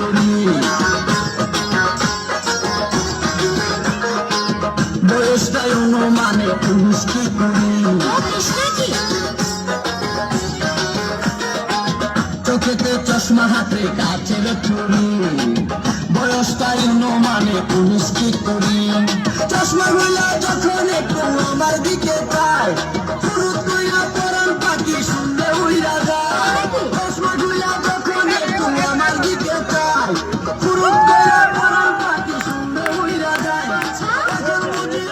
করি, বয়সটাই অনুমানে 19 কি করি, চোখেতে চশমা হাতে কাচের চুরি, বয়সটাই অনুমানে 19 কি করি, চশমা গুলা যখন একটু আমার দিকে চায় ফুরুত কইরা পরান পাখি শুনলে উইরা যায়, চশমা গুলা যখন একটু আমার দিকে চায় ফুরুত কইরা পরান পাখি শুনলে উইরা যায়, এখন বুঝি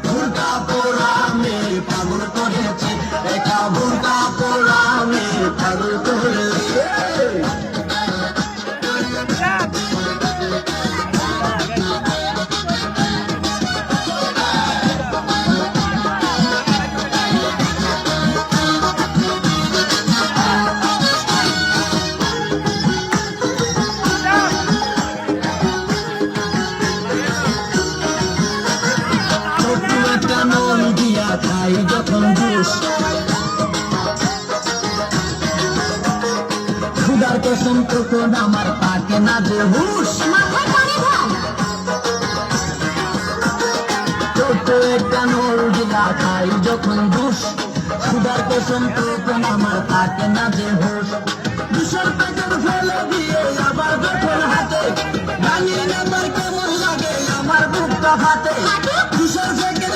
বুরকা পরা মেয়ে পাগল করেছে, একা বুরকা পরা মেয়ে পাগল করেছে। খাই যখন জুস, ক্ষুধার কসম তখন আমার পাকে না যে হুশ, ছোট একটা নল গিলা খাই যখন জুস, ক্ষুধার কসম তখন আমার পাকে না যে হুশ, দুশোর প্যাকেট ফেলে দিয়ে আবার যখন হাতে ভাঙিয়ে নেবার কেমন লাগে আমার বুকটা ফাটে, দুশোর প্যাকেট